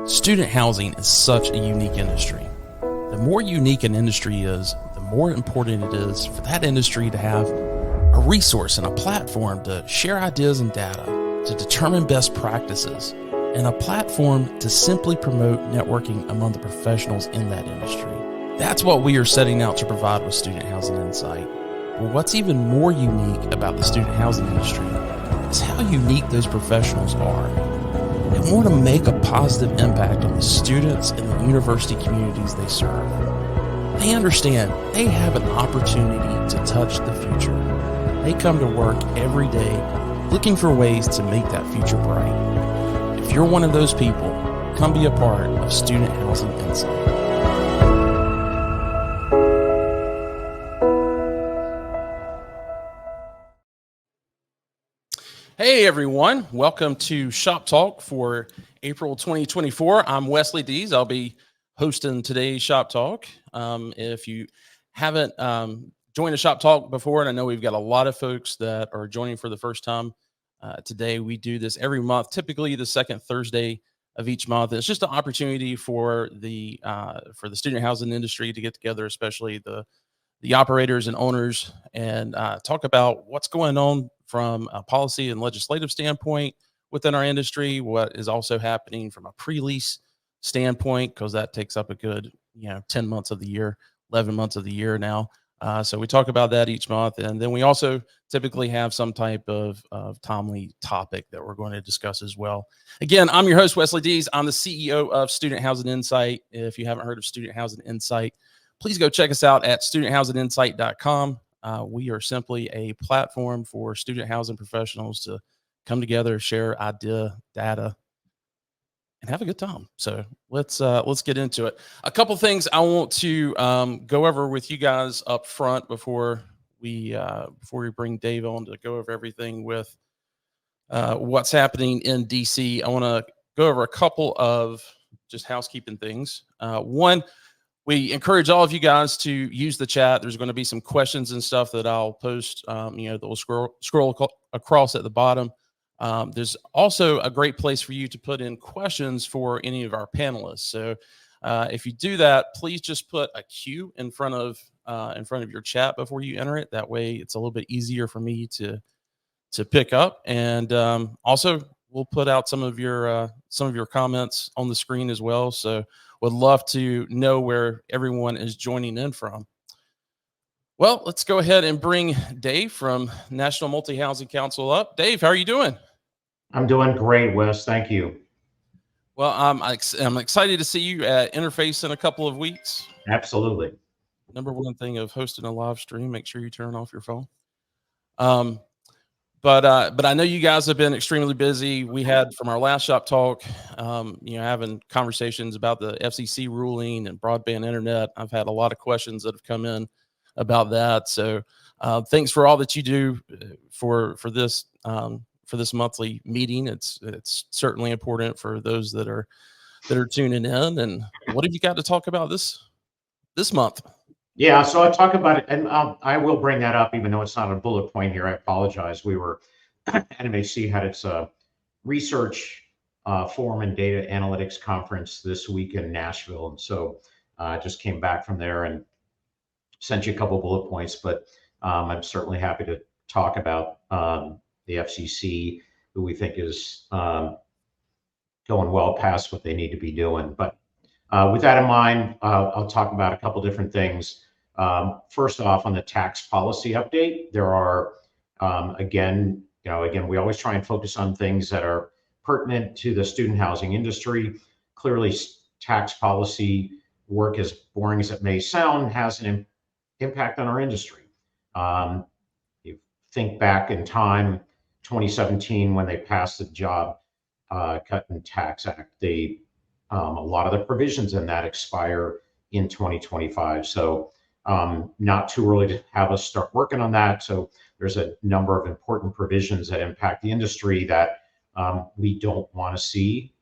Student housing is such a unique industry. The more unique an industry is, the more important it is for that industry to have a resource and a platform to share ideas and data, to determine best practices, and a platform to simply promote networking among the professionals in that industry. That's what we are setting out to provide with Student Housing Insight. But what's even more unique about the student housing industry is how unique those professionals are. They want to make a positive impact on the students and the university communities they serve. They understand they have an opportunity to touch the future. They come to work every day looking for ways to make that future bright. If you're one of those people, come be a part of Student Housing Insight. Hey everyone, welcome to ShopTalk for April 2024. I'm Wesley Dees. I'll be hosting today's ShopTalk. If you haven't joined a ShopTalk before, and I know we've got a lot of folks that are joining for the first time today, we do this every month, typically the second Thursday of each month. It's just an opportunity for the student housing industry to get together, especially the operators and owners, and talk about what's going on from a policy and legislative standpoint within our industry, what is also happening from a pre-lease standpoint, because that takes up a good 10 months of the year, 11 months of the year now. So we talk about that each month. And then we also typically have some type of timely topic that we're going to discuss as well. Again, I'm your host, Wesley Dees. I'm the CEO of Student Housing Insight. If you haven't heard of Student Housing Insight, please go check us out at studenthousing.insight.com. We are simply a platform for student housing professionals to come together, share idea, data, and have a good time. So let's get into it. A couple things I want to go over with you guys up front before we bring Dave on to go over everything with what's happening in DC. I want to go over a couple of just housekeeping things. One, we encourage all of you guys to use the chat. There's going to be some questions and stuff that I'll post, that will scroll across at the bottom. There's also a great place for you to put in questions for any of our panelists. So if you do that, please just put a Q in front of your chat before you enter it. That way it's a little bit easier for me to pick up. And also we'll put out some of your comments on the screen as well. So would love to know where everyone is joining in from. Well, let's go ahead and bring Dave from National Multi-Housing Council up. Dave, how are you doing? I'm doing great, Wes. Thank you. Well, I'm excited to see you at Interface in a couple of weeks. Absolutely. Number one thing of hosting a live stream, make sure you turn off your phone. But I know you guys have been extremely busy. We had from our last Shop Talk, having conversations about the FCC ruling and broadband internet. I've had a lot of questions that have come in about that. So thanks for all that you do for this monthly meeting. It's certainly important for those that are tuning in. And what have you got to talk about this month? Yeah, so I talk about it, and I will bring that up, even though it's not a bullet point here. I apologize. NMHC had its research forum and data analytics conference this week in Nashville, and so I just came back from there and sent you a couple bullet points. But I'm certainly happy to talk about the FCC, who we think is going well past what they need to be doing. But with that in mind, I'll talk about a couple different things. First off, on the tax policy update, there are, again, we always try and focus on things that are pertinent to the student housing industry. Clearly, tax policy work, as boring as it may sound, has an impact on our industry. You think back in time, 2017, when they passed the Job Cut and Tax Act, a lot of the provisions in that expire in 2025. So not too early to have us start working on that. So there's a number of important provisions that impact the industry that we don't want to see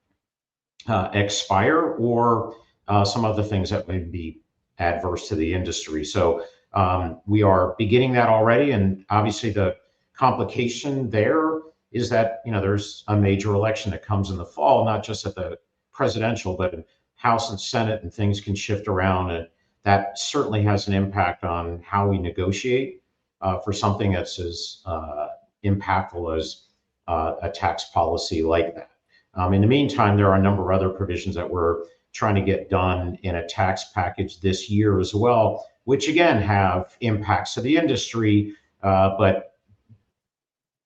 expire, or some other things that may be adverse to the industry. So we are beginning that already. And obviously the complication there is that, there's a major election that comes in the fall, not just at the presidential, but in House and Senate, and things can shift around, and that certainly has an impact on how we negotiate for something that's as impactful as a tax policy like that. In the meantime, there are a number of other provisions that we're trying to get done in a tax package this year as well, which again have impacts to the industry. But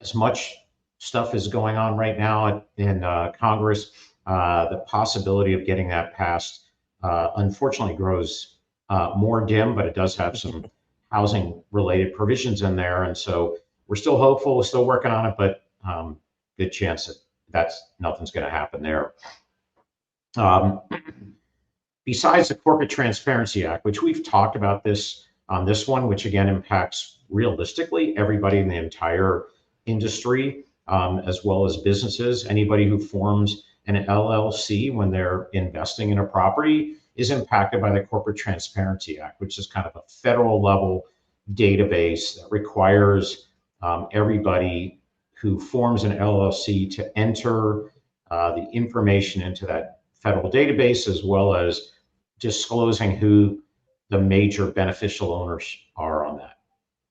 as much stuff is going on right now in Congress, the possibility of getting that passed unfortunately grows more dim, but it does have some housing related provisions in there. And so we're still hopeful, we're still working on it, but good chance that nothing's going to happen there. Besides the Corporate Transparency Act, which we've talked about this on this one, which again impacts realistically everybody in the entire industry, as well as businesses. Anybody who forms an LLC when they're investing in a property is impacted by the Corporate Transparency Act, which is kind of a federal level database that requires everybody who forms an LLC to enter the information into that federal database, as well as disclosing who the major beneficial owners are on that.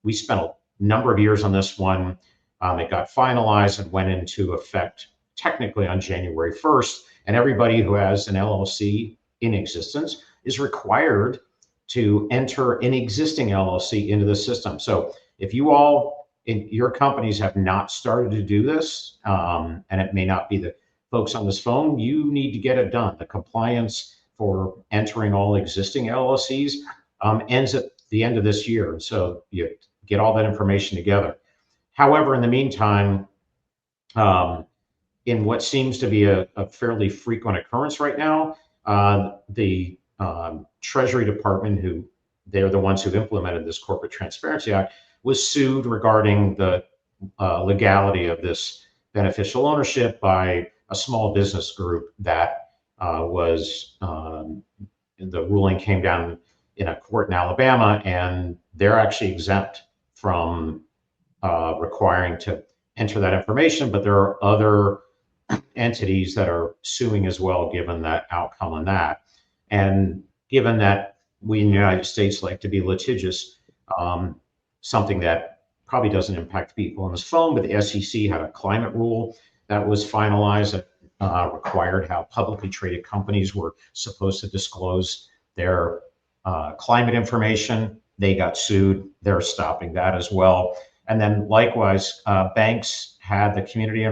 We spent a number of years on this one. It got finalized and went into effect technically on January 1st. And everybody who has an LLC in existence is required to enter an existing LLC into the system. So if you all in your companies have not started to do this, and it may not be the folks on this phone, you need to get it done. The compliance for entering all existing LLCs ends at the end of this year. And so you get all that information together. However, in the meantime, in what seems to be a fairly frequent occurrence right now, the Treasury Department, who they're the ones who implemented this Corporate Transparency Act, was sued regarding the legality of this beneficial ownership by a small business group that the ruling came down in a court in Alabama, and they're actually exempt from requiring to enter that information, but there are other entities that are suing as well, given that outcome on that. And given that we in the United States like to be litigious, something that probably doesn't impact people on this phone, but the SEC had a climate rule that was finalized that required how publicly traded companies were supposed to disclose their climate information. They got sued. They're stopping that as well. And then likewise, banks had the Community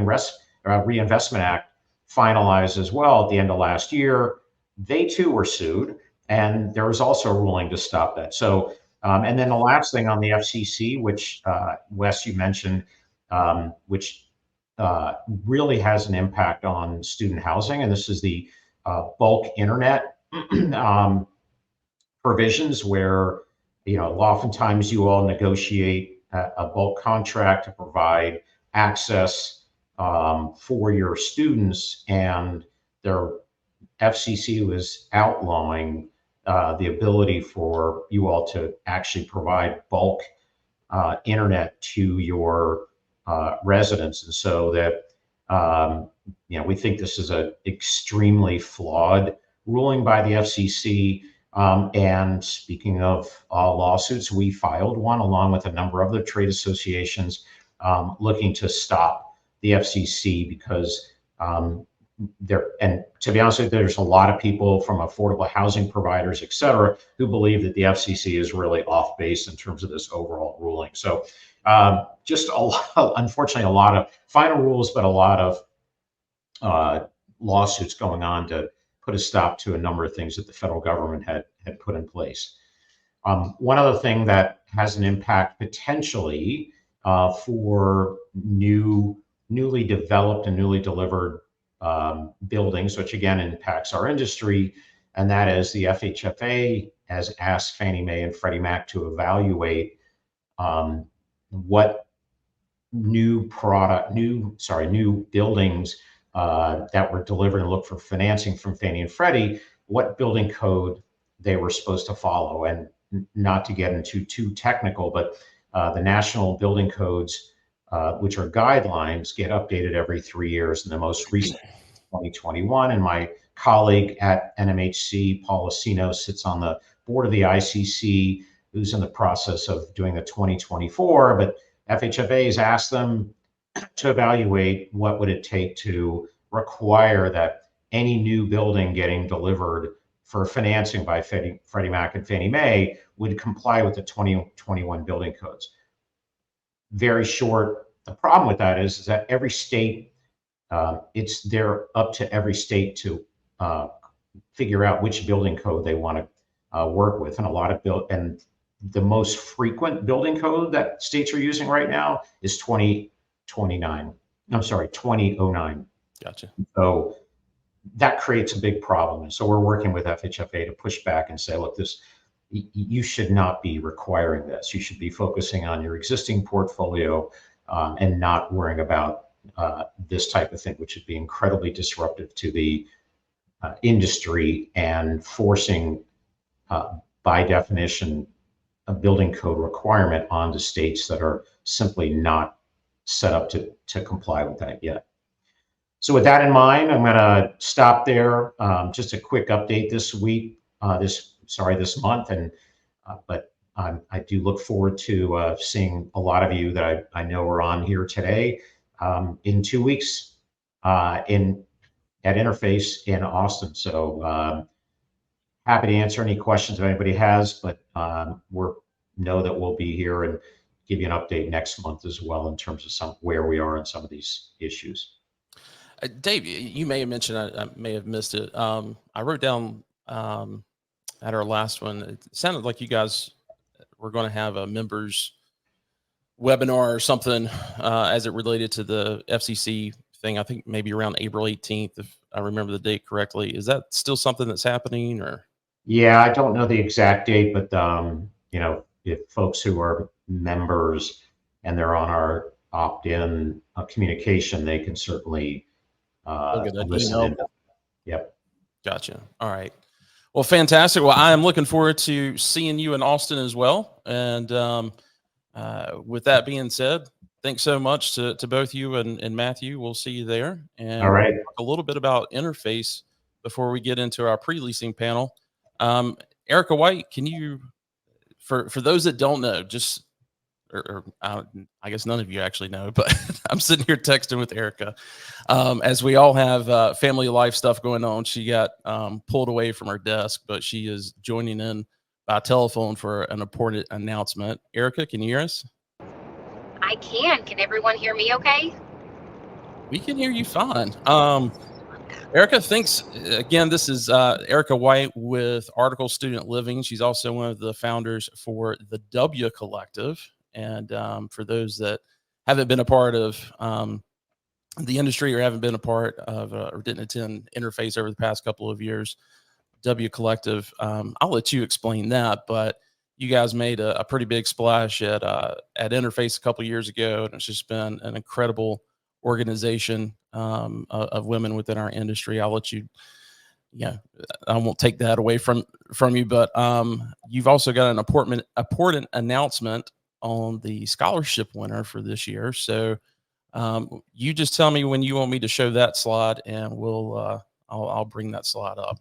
Reinvestment Act finalized as well at the end of last year. They too were sued, and there was also a ruling to stop that. So, and then the last thing on the FCC, which Wes, you mentioned, which really has an impact on student housing, and this is the bulk internet provisions, where oftentimes you all negotiate a bulk contract to provide access for your students, and their FCC was outlawing the ability for you all to actually provide bulk internet to your residents. And so that we think this is an extremely flawed ruling by the FCC. And speaking of lawsuits, we filed one along with a number of other trade associations looking to stop the FCC because and to be honest with you, there's a lot of people from affordable housing providers, et cetera, who believe that the FCC is really off base in terms of this overall ruling. So just unfortunately, a lot of final rules, but a lot of lawsuits going on to put a stop to a number of things that the federal government had put in place. One other thing that has an impact potentially for newly developed and newly delivered buildings, which again impacts our industry, and that is the FHFA has asked Fannie Mae and Freddie Mac to evaluate what new buildings that were delivered and look for financing from Fannie and Freddie, what building code they were supposed to follow. And not to get into too technical, but the national building codes, which are guidelines, get updated every 3 years. And the most recent 2021, and my colleague at NMHC, Paul Asino, sits on the board of the ICC, who's in the process of doing the 2024, but FHFA has asked them to evaluate what would it take to require that any new building getting delivered for financing by Freddie Mac and Fannie Mae would comply with the 2021 building codes. Very short. The problem with that is that every state, they're up to every state to figure out which building code they want to work with, and a lot of and the most frequent building code that states are using right now is 2009. Gotcha. So that creates a big problem. And so we're working with FHFA to push back and say, look, you should not be requiring this. You should be focusing on your existing portfolio and not worrying about this type of thing, which would be incredibly disruptive to the industry and forcing, by definition, a building code requirement onto states that are simply not set up to comply with that yet. So with that in mind, I'm going to stop there. Just a quick update this week, this month, and but I do look forward to seeing a lot of you that I know are on here today in 2 weeks at Interface in Austin. So happy to answer any questions if anybody has, but know that we'll be here and give you an update next month as well in terms of where we are in some of these issues. Dave, you may have mentioned, I may have missed it. I wrote down at our last one, it sounded like you guys were going to have a members webinar or something as it related to the FCC thing. I think maybe around April 18th, if I remember the date correctly. Is that still something that's happening, or? Yeah, I don't know the exact date, but if folks who are members and they're on our opt-in communication, they can certainly listen in. Yep. Gotcha. All right. Well, fantastic. Well, I am looking forward to seeing you in Austin as well. And with that being said, thanks so much to both you and Matthew. We'll see you there. And all right. We'll talk a little bit about Interface before we get into our pre-leasing panel. Erica White, can you, for those that don't know, just I guess none of you actually know, but I'm sitting here texting with Erica. As we all have family life stuff going on, she got pulled away from her desk, but she is joining in by telephone for an important announcement. Erica, can you hear us? I can. Can everyone hear me okay? We can hear you fine. Erica, thanks again. This is Erica White with Article Student Living. She's also one of the founders for the W Collective. And for those that haven't been a part of the industry or haven't been a part of or didn't attend Interface over the past couple of years, W Collective, I'll let you explain that. But you guys made a pretty big splash at Interface a couple of years ago, and it's just been an incredible organization of women within our industry. I'll let you. Yeah, I won't take that away from you, but you've also got an important announcement on the scholarship winner for this year. So you just tell me when you want me to show that slide, and I'll bring that slide up.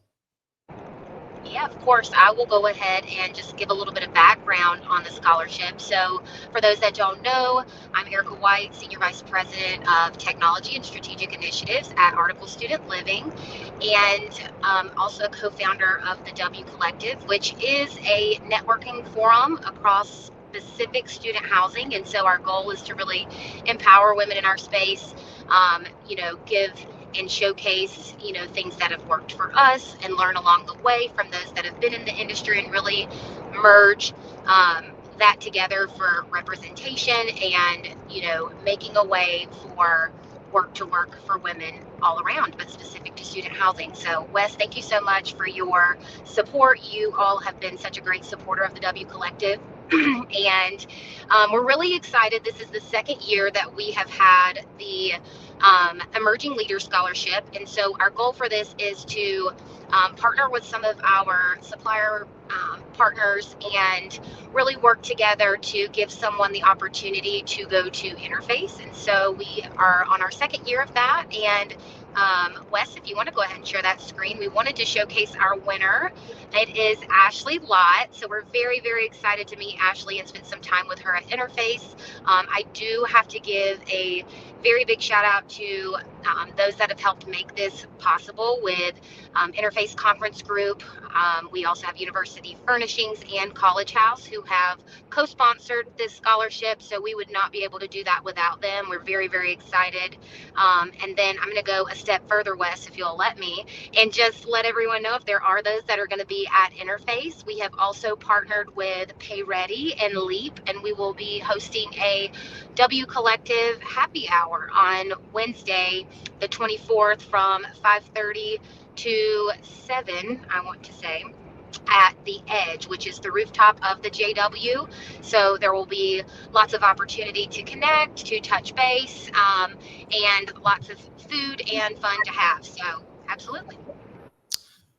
Yeah, of course. I will go ahead and just give a little bit of background on the scholarship. So for those that don't know, I'm Erica White, Senior Vice President of Technology and Strategic Initiatives at Article Student Living, and also a co-founder of the W Collective, which is a networking forum across specific student housing. And so our goal is to really empower women in our space, give and showcase, things that have worked for us and learn along the way from those that have been in the industry, and really merge that together for representation and, making a way for work to work for women all around, but specific to student housing. So Wes, thank you so much for your support. You all have been such a great supporter of the W Collective. And we're really excited. This is the second year that we have had the Emerging Leader Scholarship. And so our goal for this is to partner with some of our supplier partners and really work together to give someone the opportunity to go to Interface. And so we are on our second year of that, and Wes, if you want to go ahead and share that screen, we wanted to showcase our winner. It is Ashley Lott. So we're very, very excited to meet Ashley and spend some time with her at Interface. I do have to give a very big shout out to those that have helped make this possible with Interface Conference Group. We also have University Furnishings and College House who have co-sponsored this scholarship. So we would not be able to do that without them. We're very, very excited. And then I'm going to go a step further, Wes, if you'll let me, and just let everyone know if there are those that are going to be at Interface. We have also partnered with Pay Ready and Leap, and we will be hosting a W Collective happy hour on Wednesday, the 24th from 5:30 to 7, I want to say, at the Edge, which is the rooftop of the JW. So there will be lots of opportunity to connect, to touch base, and lots of food and fun to have. So absolutely.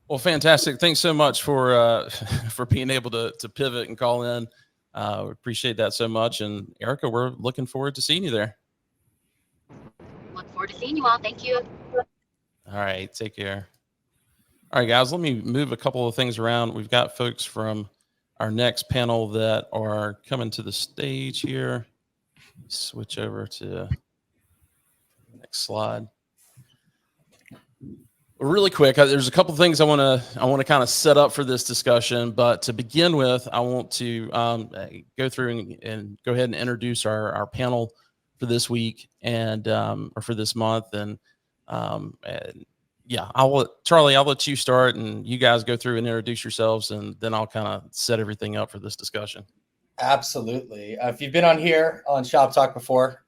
Well, fantastic. Thanks so much for for being able to pivot and call in. We appreciate that so much. And Erica, we're looking forward to seeing you there. Look forward to seeing you all. Thank you. All right. Take care. All right, guys, let me move a couple of things around. We've got folks from our next panel that are coming to the stage here. Switch over to the next slide. Really quick, there's a couple of things I want to kind of set up for this discussion. But to begin with, I want to go through and go ahead and introduce our panel for this week and or for this month. And yeah, Charlie, I'll let you start and you guys go through and introduce yourselves, and then I'll kind of set everything up for this discussion. Absolutely. If you've been on here on Shop Talk before,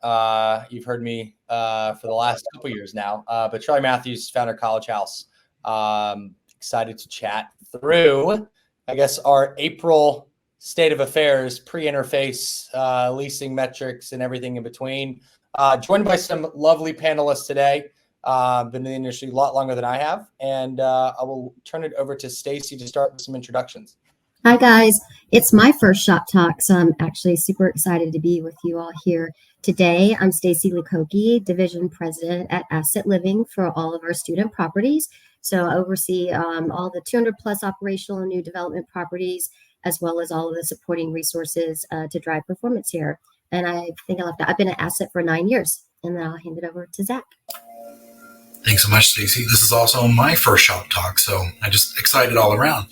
you've heard me for the last couple years now. But Charlie Matthews, founder of College House. Excited to chat through, I guess, our April state of affairs, pre-interface, leasing metrics, and everything in between. Joined by some lovely panelists today. Been in the industry a lot longer than I have, and I will turn it over to Stacy to start with some introductions. Hi guys, it's my first Shop Talk, so I'm actually super excited to be with you all here today. I'm Stacy Lukoki, Division President at Asset Living for all of our student properties. So I oversee all the 200 plus operational and new development properties, as well as all of the supporting resources to drive performance here. And I think I've been at Asset for 9 years, and then I'll hand it over to Zach. Thanks so much, Stacy. This is also my first Shop Talk, so I'm just excited all around.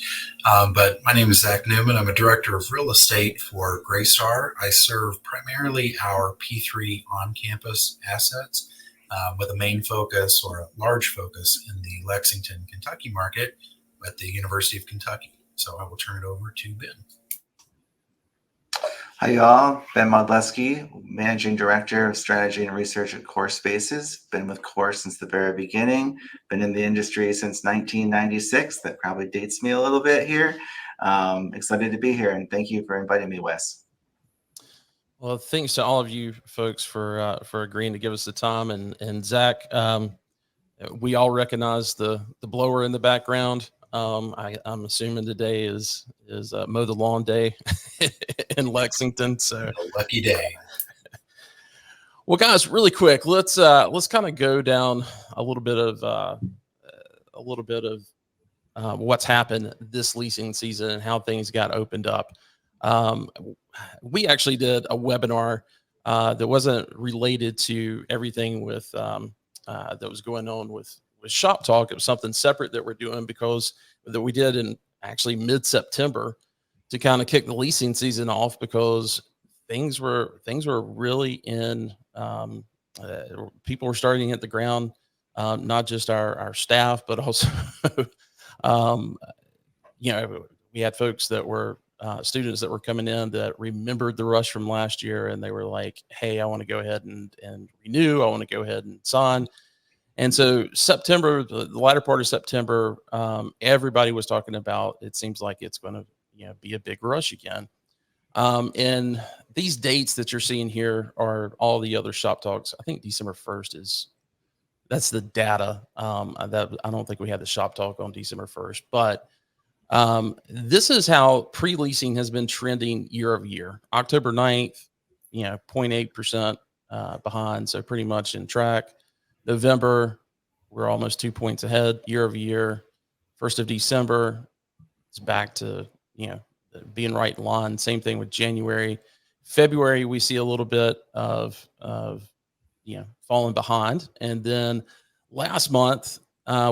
But my name is Zach Newman. I'm a director of real estate for Greystar. I serve primarily our P3 on-campus assets with a main focus or a large focus in the Lexington, Kentucky market at the University of Kentucky. So I will turn it over to Ben. Hi, y'all. Ben Modleski, Managing Director of Strategy and Research at Core Spaces. Been with Core since the very beginning. Been in the industry since 1996. That probably dates me a little bit here. Excited to be here, and thank you for inviting me, Wes. Well, thanks to all of you folks for agreeing to give us the time. And Zach, we all recognize the blower in the background. I'm assuming today is mow the lawn day in Lexington. So lucky day. Well, guys, really quick, let's kind of go down a little bit of what's happened this leasing season and how things got opened up. We actually did a webinar that wasn't related to everything with that was going on with Shop Talk. It was something separate that we're doing because that we did in actually mid-September to kind of kick the leasing season off, because things were really in people were starting to hit the ground, not just our staff, but also we had folks that were students that were coming in that remembered the rush from last year, and they were like, hey, I want to go ahead and renew. I want to go ahead and sign. And so September, the latter part of September, everybody was talking about, it seems like it's going to be a big rush again. And these dates that you're seeing here are all the other Shop Talks. I think December 1st that's the data. That I don't think we had the Shop Talk on December 1st, but this is how pre-leasing has been trending year over year. October 9th, 0.8% behind, so pretty much in track. November we're almost 2 points ahead year over year. 1st of December, it's back to, being right in line. Same thing with January. February, we see a little bit of falling behind. And then last month,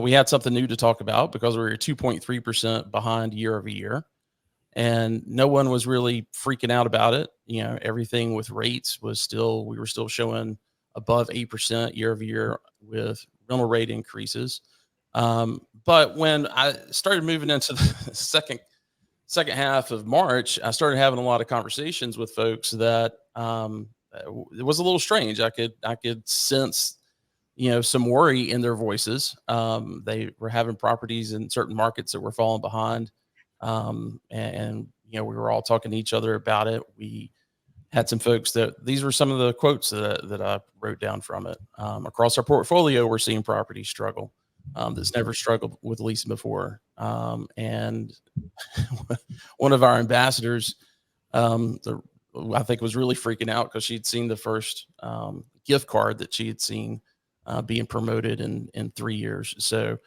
we had something new to talk about because we were 2.3% behind year over year. And no one was really freaking out about it. Everything with rates we were still showing above 8% year over year with rental rate increases. But when I started moving into the second half of March, I started having a lot of conversations with folks that it was a little strange. I could sense, some worry in their voices. They were having properties in certain markets that were falling behind. And we were all talking to each other about it. We had some folks these were some of the quotes that I wrote down from it. Across our portfolio, we're seeing properties struggle that's never struggled with leasing before. And one of our ambassadors, I think, was really freaking out because she'd seen the first gift card that she had seen being promoted in 3 years. So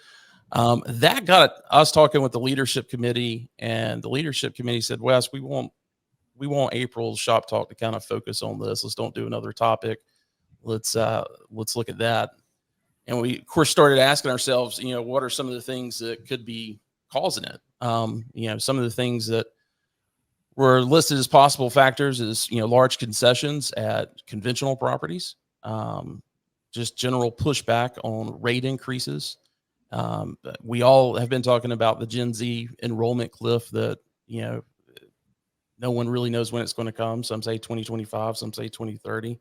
that got us talking with the leadership committee, and the leadership committee said, Wes, we want April's Shop Talk to kind of focus on this. Let's don't do another topic. Let's look at that. And we, of course, started asking ourselves, what are some of the things that could be causing it? Some of the things that were listed as possible factors is, large concessions at conventional properties, just general pushback on rate increases. We all have been talking about the Gen Z enrollment cliff that, no one really knows when it's going to come. Some say 2025, some say 2030.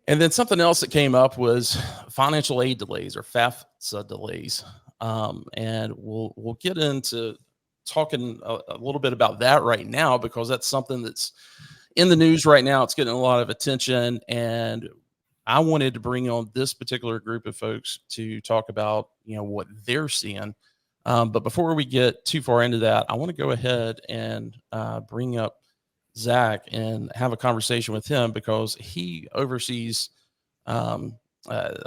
And then something else that came up was financial aid delays or FAFSA delays. And we'll get into talking a little bit about that right now, because that's something that's in the news right now. It's getting a lot of attention, and I wanted to bring on this particular group of folks to talk about, what they're seeing. But before we get too far into that, I want to go ahead and bring up Zach and have a conversation with him, because he oversees a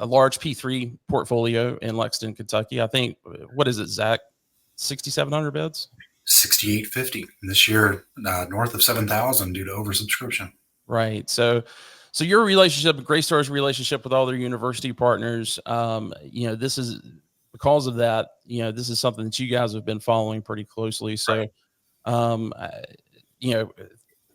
large P3 portfolio in Lexington, Kentucky. I think, what is it, Zach? 6,700 beds? 6,850 this year, north of 7,000 due to oversubscription. Right. So your relationship, Graystar's relationship with all their university partners, this is because of that. This is something that you guys have been following pretty closely. So,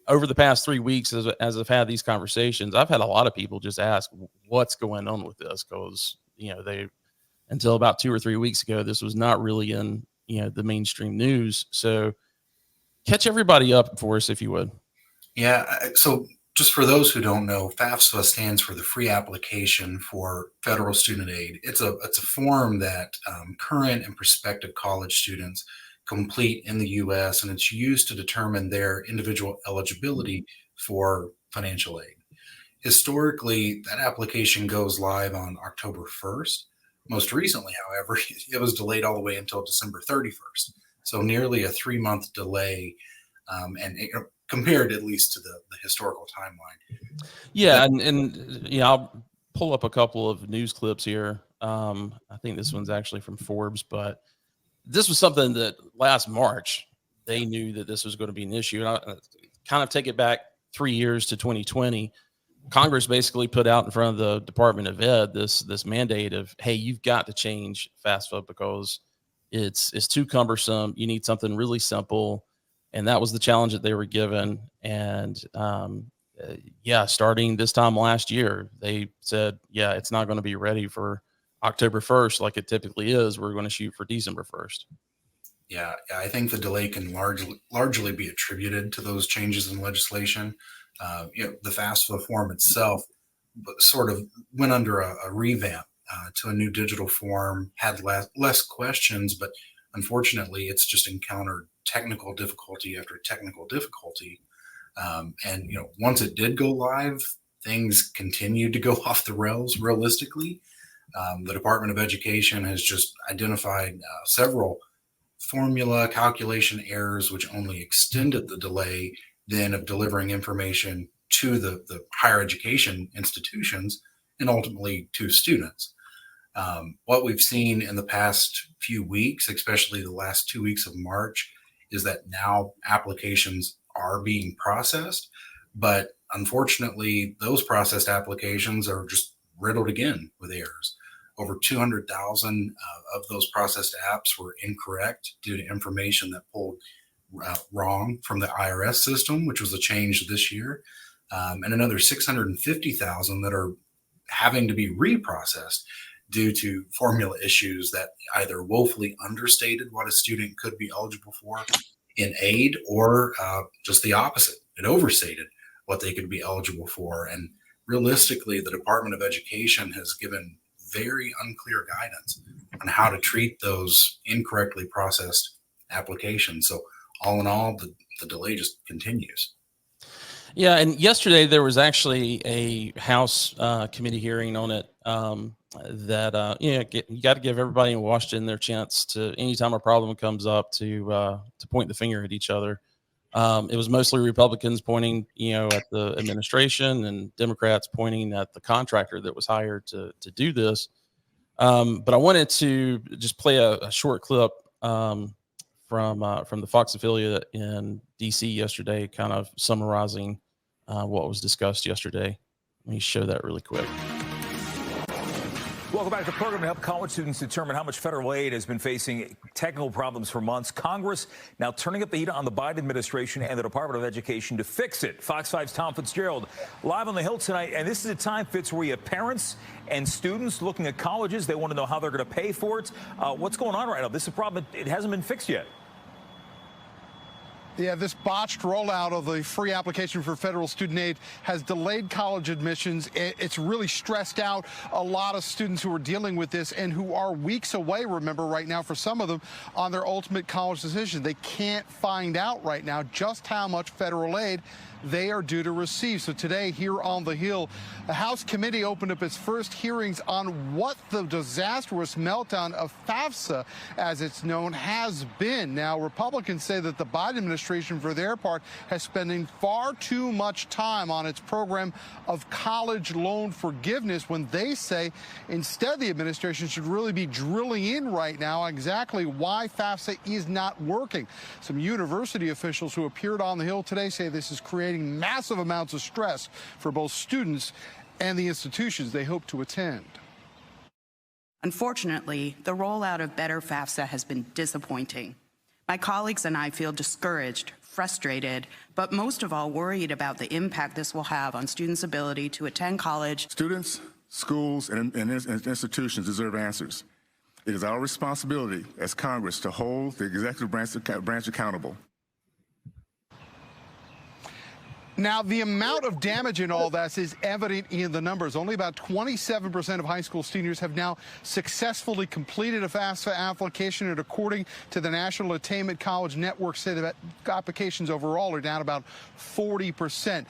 over the past 3 weeks, as I've had these conversations, I've had a lot of people just ask what's going on with this, because until about 2 or 3 weeks ago, this was not really in the mainstream news. So catch everybody up for us, if you would. Yeah. So just for those who don't know, FAFSA stands for the Free Application for Federal Student Aid. It's a form that current and prospective college students complete in the U.S., and it's used to determine their individual eligibility for financial aid. Historically, that application goes live on October 1st. Most recently, however, it was delayed all the way until December 31st. So nearly a 3-month delay, and compared at least to the historical timeline. Yeah, and I'll pull up a couple of news clips here. I think this one's actually from Forbes, but this was something that last March they knew that this was going to be an issue. And I kind of take it back 3 years to 2020. Congress basically put out in front of the Department of Ed this mandate of, hey, you've got to change FAFSA because it's too cumbersome. You need something really simple. And that was the challenge that they were given. And starting this time last year, they said, it's not going to be ready for October 1st like it typically is. We're going to shoot for December 1st. Yeah, I think the delay can largely be attributed to those changes in legislation. The FAFSA form itself sort of went under a revamp to a new digital form, had less questions, but unfortunately, it's just encountered technical difficulty after technical difficulty. And once it did go live, things continued to go off the rails realistically. The Department of Education has just identified several formula calculation errors, which only extended the delay then of delivering information to the higher education institutions and ultimately to students. What we've seen in the past few weeks, especially the last 2 weeks of March, is that now applications are being processed, but unfortunately, those processed applications are just riddled again with errors. Over 200,000 of those processed apps were incorrect due to information that pulled wrong from the IRS system, which was a change this year, and another 650,000 that are having to be reprocessed due to formula issues that either woefully understated what a student could be eligible for in aid, or just the opposite. It overstated what they could be eligible for. And realistically, the Department of Education has given very unclear guidance on how to treat those incorrectly processed applications. So all in all, the delay just continues. Yeah, and yesterday there was actually a House committee hearing on it. That you got to give everybody in Washington their chance to, anytime a problem comes up, to point the finger at each other. It was mostly Republicans pointing, at the administration, and Democrats pointing at the contractor that was hired to do this. But I wanted to just play a short clip from the Fox affiliate in DC yesterday, kind of summarizing what was discussed yesterday. Let me show that really quick. Welcome back to the program to help college students determine how much federal aid has been facing technical problems for months. Congress now turning up the heat on the Biden administration and the Department of Education to fix it. Fox 5's Tom Fitzgerald live on the Hill tonight. And this is a time, Fitz, where you have parents and students looking at colleges. They want to know how they're going to pay for it. What's going on right now? This is a problem. It hasn't been fixed yet. Yeah, this botched rollout of the free application for federal student aid has delayed college admissions. It's really stressed out a lot of students who are dealing with this and who are weeks away, remember, right now, for some of them, on their ultimate college decision. They can't find out right now just how much federal aid they are due to receive. So today, here on the Hill, the House committee opened up its first hearings on what the disastrous meltdown of FAFSA, as it's known, has been. Now, Republicans say that the Biden administration, for their part, has spending far too much time on its program of college loan forgiveness, when they say instead the administration should really be drilling in right now on exactly why FAFSA is not working. Some university officials who appeared on the Hill today say this is creating massive amounts of stress for both students and the institutions they hope to attend. Unfortunately, the rollout of Better FAFSA has been disappointing. My colleagues and I feel discouraged, frustrated, but most of all worried about the impact this will have on students' ability to attend college. Students, schools, and institutions deserve answers. It is our responsibility as Congress to hold the executive branch accountable. Now, the amount of damage in all this is evident in the numbers. Only about 27% of high school seniors have now successfully completed a FAFSA application, and according to the National Attainment College Network, say that applications overall are down about 40%.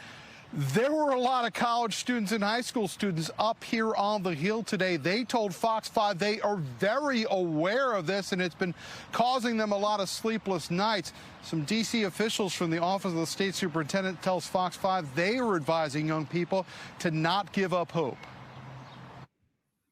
There were a lot of college students and high school students up here on the Hill today. They told Fox 5 they are very aware of this, and it's been causing them a lot of sleepless nights. Some D.C. officials from the Office of the State Superintendent tells Fox 5 they are advising young people to not give up hope.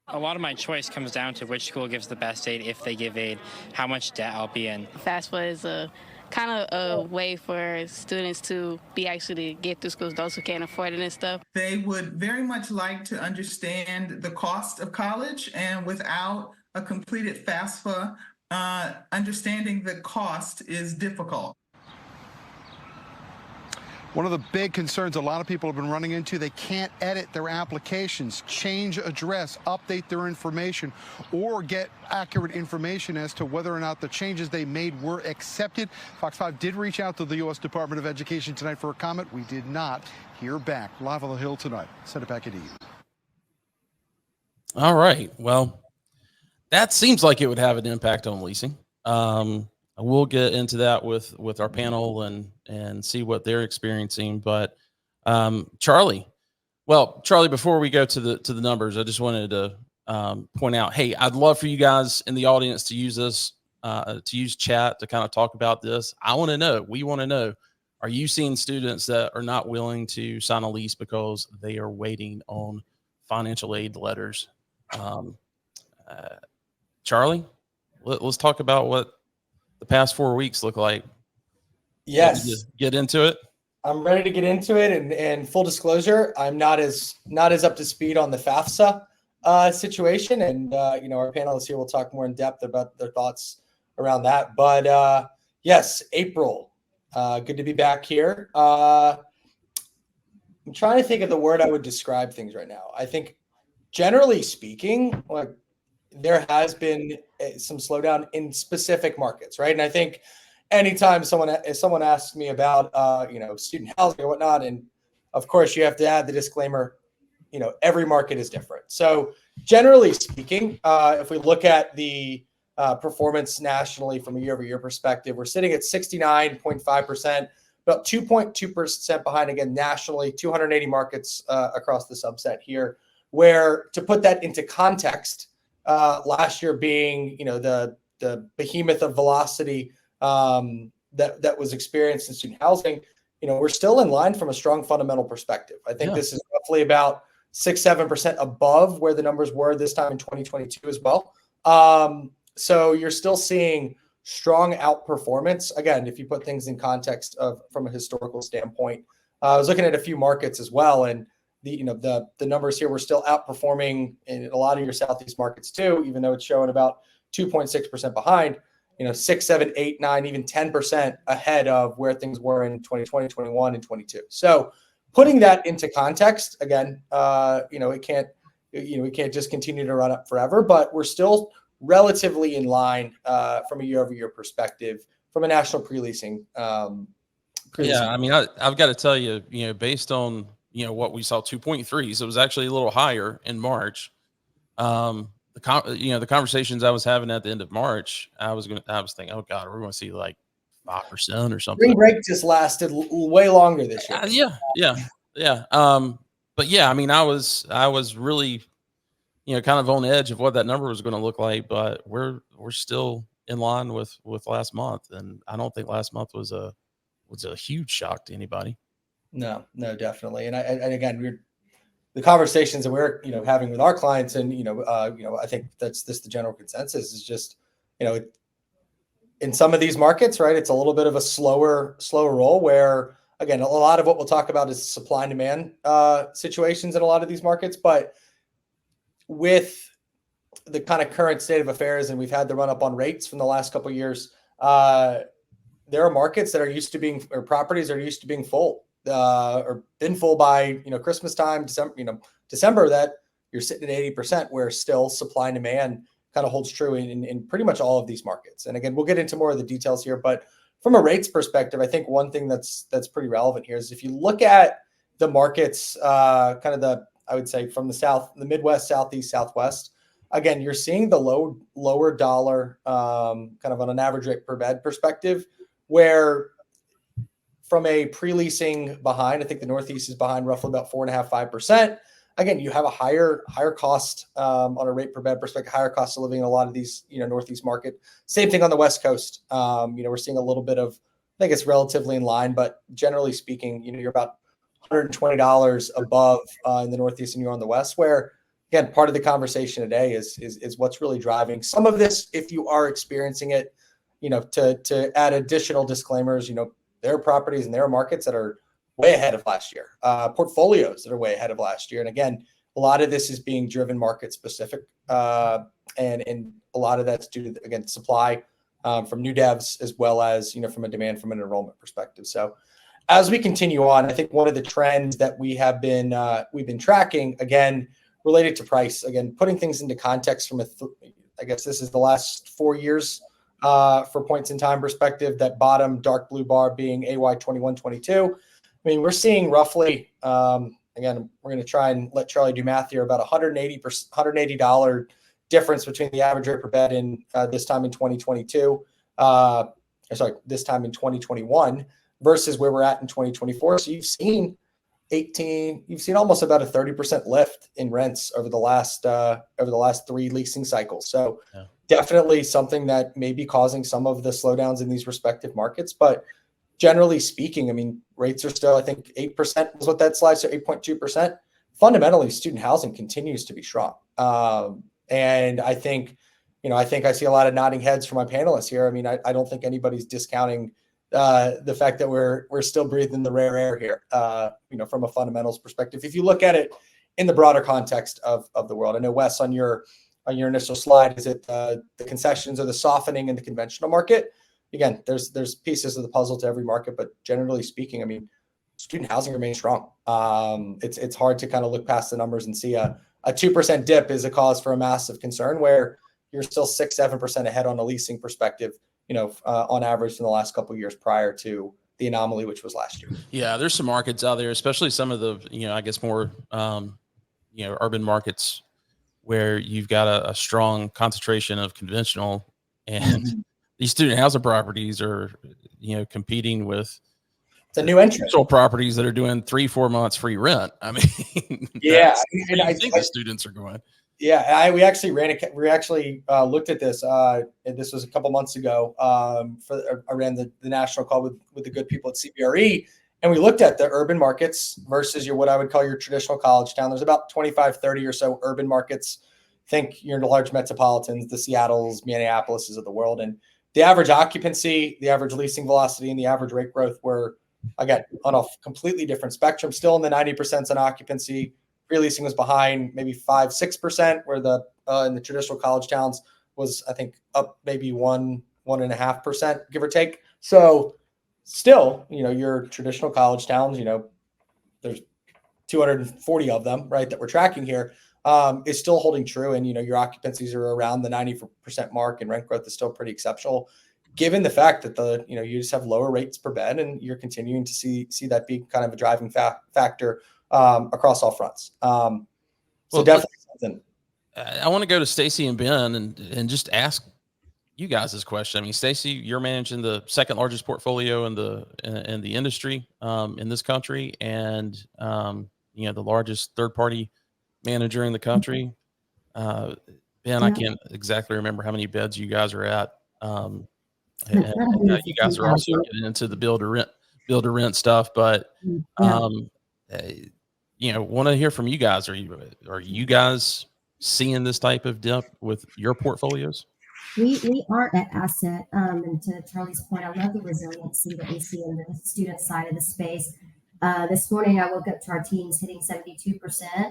A lot of my choice comes down to which school gives the best aid, if they give aid, how much debt I'll be in. FAFSA is a kind of a way for students to be actually get through schools, those who can't afford it and stuff. They would very much like to understand the cost of college, and without a completed FAFSA, understanding the cost is difficult. One of the big concerns a lot of people have been running into, they can't edit their applications, change address, update their information, or get accurate information as to whether or not the changes they made were accepted. Fox 5 did reach out to the U.S. Department of Education tonight for a comment. We did not hear back. Live on the Hill tonight. Send it back at you. All right. Well, that seems like it would have an impact on leasing. We'll get into that with our panel and see what they're experiencing. But Charlie, before we go to the numbers, I just wanted to point out, hey, I'd love for you guys in the audience to use this, to use chat to kind of talk about this. We want to know, are you seeing students that are not willing to sign a lease because they are waiting on financial aid letters? Charlie, let's talk about what the past 4 weeks look like. Yes. Get into it. I'm ready to get into it. And full disclosure, I'm not as up to speed on the FAFSA situation. And, our panelists here will talk more in depth about their thoughts around that. But yes, April, good to be back here. I'm trying to think of the word I would describe things right now. I think generally speaking, like there has been some slowdown in specific markets, right? And I think anytime someone asks me about student housing or whatnot, and of course you have to add the disclaimer, every market is different. So generally speaking, if we look at the performance nationally from a year-over-year perspective, we're sitting at 69.5%, about 2.2% behind again nationally, 280 markets across the subset here. Where to put that into context, last year being the behemoth of velocity that was experienced in student housing, we're still in line from a strong fundamental perspective. I think this is roughly about 6-7% above where the numbers were this time in 2022 as well. So you're still seeing strong outperformance. Again, if you put things in context from a historical standpoint, I was looking at a few markets as well, and the numbers here, we're still outperforming in a lot of your Southeast markets too, even though it's showing about 2.6% behind, 6, 7, 8, 9, even 10% ahead of where things were in 2020, 21, and 22. So putting that into context, again, it can't just continue to run up forever, but we're still relatively in line from a year-over-year perspective from a national pre-leasing. Yeah, I mean, I've got to tell you, based on what we saw, 2.3, so it was actually a little higher in March. The conversations I was having at the end of March, I was thinking, oh God, we're going to see like 5% or something. Spring break just lasted way longer this year. Yeah. But yeah, I mean, I was really, kind of on edge of what that number was going to look like, but we're still in line with last month, and I don't think last month was a huge shock to anybody. No, definitely. And again, the conversations that we're having with our clients, and I think that's the general consensus is just in some of these markets, right? It's a little bit of a slower roll where, again, a lot of what we'll talk about is supply and demand situations in a lot of these markets. But with the kind of current state of affairs, and we've had the run up on rates from the last couple of years, there are markets that are used to being, or properties are used to being full, or been full by Christmas time, December, that you're sitting at 80%, where still supply and demand kind of holds true in pretty much all of these markets. And again, we'll get into more of the details here, but from a rates perspective, I think one thing that's pretty relevant here is if you look at the markets, kind of I would say from the South, the Midwest, Southeast, Southwest, again, you're seeing the lower dollar, kind of on an average rate per bed perspective, where from a pre-leasing behind, I think the Northeast is behind roughly about 4.5-5%. Again, you have a higher cost on a rate per bed perspective, higher cost of living in a lot of these, Northeast market. Same thing on the West Coast. We're seeing a little bit of, I think it's relatively in line, but generally speaking, you're about $120 above in the Northeast and you're on the West, where again, part of the conversation today is what's really driving some of this. If you are experiencing it, to add additional disclaimers, there are properties and there are markets that are way ahead of last year, portfolios that are way ahead of last year. And again, a lot of this is being driven market specific. And a lot of that's due to, again, supply from new devs, as well as, from a demand from an enrollment perspective. So as we continue on, I think one of the trends that we've been tracking, again, related to price, again, putting things into context from I guess this is the last 4 years for points in time perspective, that bottom dark blue bar being AY 21-22. I mean, we're seeing roughly, again, we're going to try and let Charlie do math here, about $180 difference between the average rate per bed in this time in 2022, this time in 2021 versus where we're at in 2024. So you've seen almost about a 30% lift in rents over the last 3 leasing cycles. So definitely something that may be causing some of the slowdowns in these respective markets. But generally speaking, I mean, rates are still, I think 8% was what that slide, so 8.2%. Fundamentally, student housing continues to be strong. And I think, I see a lot of nodding heads from my panelists here. I mean, I don't think anybody's discounting the fact that we're still breathing the rare air here, from a fundamentals perspective. If you look at it in the broader context of the world, I know, Wes, on your initial slide, is it the concessions or the softening in the conventional market? Again, there's pieces of the puzzle to every market, but generally speaking, I mean, student housing remains strong. It's hard to kind of look past the numbers and see a 2% dip is a cause for a massive concern, where you're still 6-7% ahead on a leasing perspective, on average in the last couple of years prior to the anomaly, which was last year. Yeah, there's some markets out there, especially some of the, I guess more, urban markets where you've got a strong concentration of conventional, and these student housing properties are, competing with it's a new entrant. Properties that are doing 3-4 months free rent. I mean, yeah, and I think the students are going. Yeah, we actually looked at this. And this was a couple months ago. I ran the national call with the good people at CBRE, and we looked at the urban markets versus what I would call your traditional college town. There's about 25, 30 or so urban markets. Think your large metropolitans, the Seattles, Minneapolises of the world, and the average occupancy, the average leasing velocity, and the average rate growth were, again, on a completely different spectrum. Still in the 90% on occupancy. Pre-leasing was behind maybe 5-6%, where in the traditional college towns was, I think, up maybe 1.5%, give or take. So still, your traditional college towns, there's 240 of them, right, that we're tracking here, is still holding true. And, your occupancies are around the 90% mark, and rent growth is still pretty exceptional, given the fact that you just have lower rates per bed, and you're continuing to see that be kind of a driving factor across all fronts. So definitely something. I want to go to Stacy and Ben and just ask you guys this question. I mean, Stacy, you're managing the second largest portfolio in the industry in this country, and the largest third party manager in the country. Ben, I can't exactly remember how many beds you guys are at. And you guys are also getting into the build to rent stuff, but want to hear from you guys. Are you guys seeing this type of dip with your portfolios? We are at Asset, and to Charlie's point, I love the resiliency that we see in the student side of the space. This morning, I woke up to our teams hitting 72%,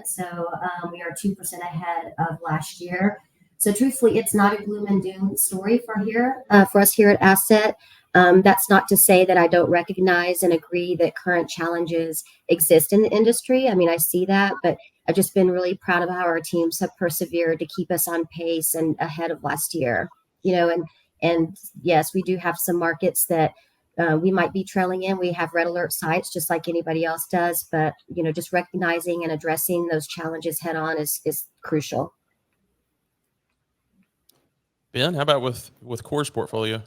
so we are 2% ahead of last year. So truthfully, it's not a gloom and doom story for us here at Asset. That's not to say that I don't recognize and agree that current challenges exist in the industry. I mean, I see that, but I've just been really proud of how our teams have persevered to keep us on pace and ahead of last year. And yes, we do have some markets that we might be trailing in. We have red alert sites just like anybody else does, but just recognizing and addressing those challenges head on is crucial. Ben, how about with Core's portfolio?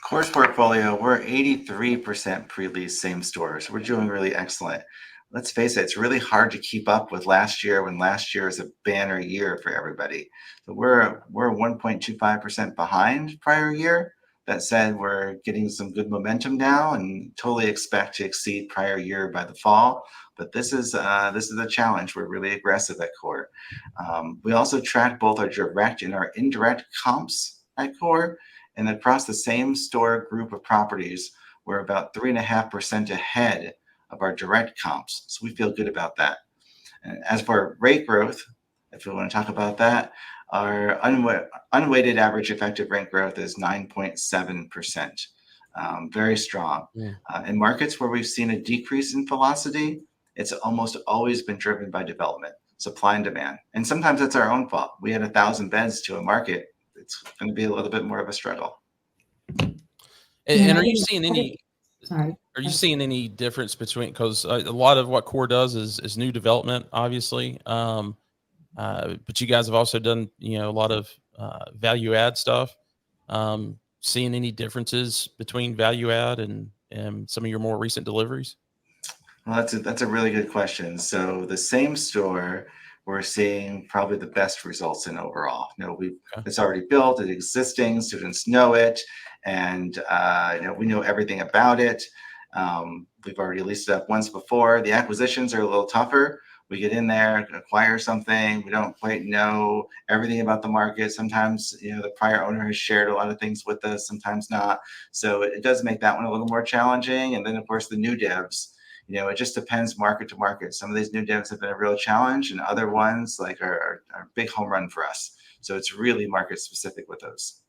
Core's portfolio, we're 83% pre-lease same store. So we're doing really excellent. Let's face it, it's really hard to keep up with last year when last year is a banner year for everybody. So we're 1.25% behind prior year. That said, we're getting some good momentum now and totally expect to exceed prior year by the fall. But this is a challenge. We're really aggressive at Core. We also track both our direct and our indirect comps at Core. And across the same store group of properties, we're about 3.5% ahead of our direct comps. So we feel good about that. And as for rate growth, if we want to talk about that, our unweighted average effective rent growth is 9.7%. Very strong. In markets where we've seen a decrease in velocity, it's almost always been driven by development, supply and demand. And sometimes it's our own fault. We had 1,000 beds to a market. It's going to be a little bit more of a struggle. And are you seeing any? Are you seeing any difference between, because a lot of what Core does is new development, obviously, but you guys have also done a lot of value add stuff. Seeing any differences between value add and some of your more recent deliveries? Well, that's a really good question. So the same store, we're seeing probably the best results in overall. It's already built, it's existing, students know it, and we know everything about it. We've already leased it up once before. The acquisitions are a little tougher, We get in there, acquire something. We don't quite know everything about the market. Sometimes, the prior owner has shared a lot of things with us, sometimes not. So it does make that one a little more challenging. And then, of course, the new devs, it just depends market to market. Some of these new devs have been a real challenge, and other ones are a big home run for us. So it's really market specific with those.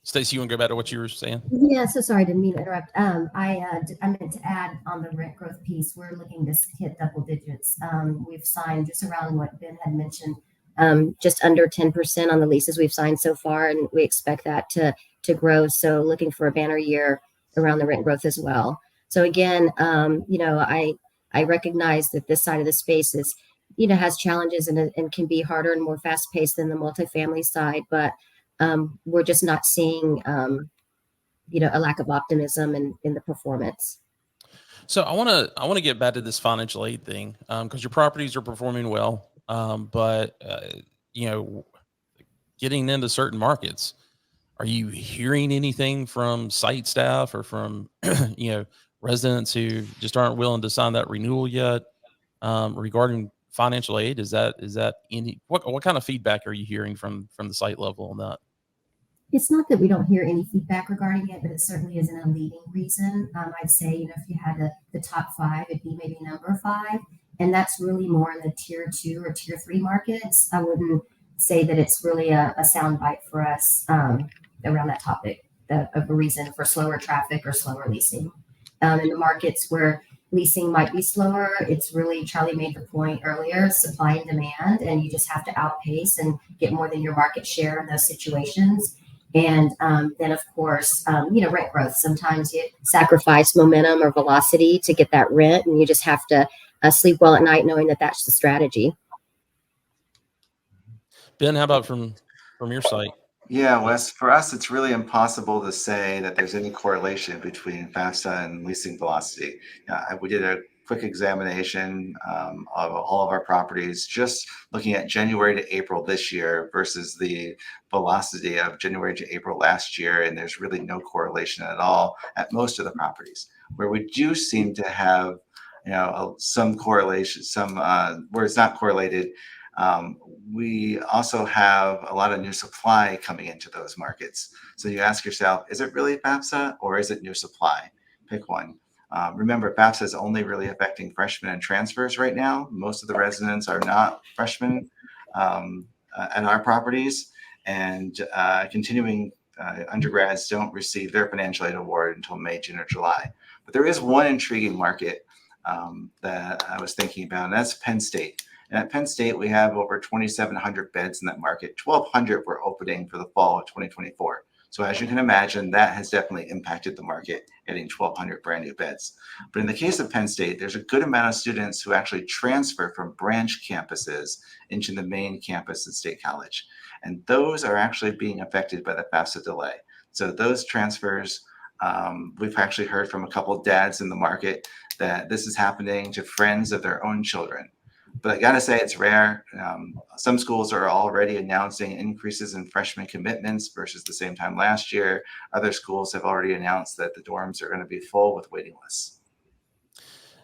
Stacey, you want to go back to what you were saying? Yeah, so sorry, didn't mean to interrupt. I meant to add on the rent growth piece, we're looking to hit double digits. We've signed just around what Ben had mentioned, just under 10% on the leases we've signed so far, and we expect that to grow. So looking for a banner year around the rent growth as well. So again, I recognize that this side of the space is, has challenges and can be harder and more fast paced than the multifamily side, but we're just not seeing, a lack of optimism in the performance. So I want to get back to this financial aid thing, because your properties are performing well, but getting into certain markets, are you hearing anything from site staff or from residents who just aren't willing to sign that renewal yet, regarding financial aid? Is that what kind of feedback are you hearing from the site level on that? It's not that we don't hear any feedback regarding it, but it certainly isn't a leading reason. I'd say, if you had the top 5, it'd be maybe number 5. And that's really more in the tier 2 or tier 3 markets. I wouldn't say that it's really a soundbite for us around that topic of a reason for slower traffic or slower leasing. In the markets where leasing might be slower, it's really, Charlie made the point earlier, supply and demand, and you just have to outpace and get more than your market share in those situations. And then, of course, rent growth. Sometimes you sacrifice momentum or velocity to get that rent, and you just have to sleep well at night knowing that that's the strategy. Ben, how about from your site? Yeah, Wes, for us, it's really impossible to say that there's any correlation between FAFSA and leasing velocity. We did a quick examination of all of our properties, just looking at January to April this year versus the velocity of January to April last year, and there's really no correlation at all at most of the properties. Where we do seem to have, some correlation, where it's not correlated. We also have a lot of new supply coming into those markets. So you ask yourself, is it really FAFSA or is it new supply? Pick one. Remember, FAFSA is only really affecting freshmen and transfers right now. Most of the residents are not freshmen at our properties, and continuing undergrads don't receive their financial aid award until May, June, or July. But there is one intriguing market that I was thinking about, and that's Penn State. And at Penn State, we have over 2,700 beds in that market. 1,200 were opening for the fall of 2024. So as you can imagine, that has definitely impacted the market, getting 1,200 brand new beds. But in the case of Penn State, there's a good amount of students who actually transfer from branch campuses into the main campus at State College. And those are actually being affected by the FAFSA delay. So those transfers, we've actually heard from a couple of dads in the market that this is happening to friends of their own children. But I gotta say, it's rare. Some schools are already announcing increases in freshman commitments versus the same time last year. Other schools have already announced that the dorms are going to be full with waiting lists.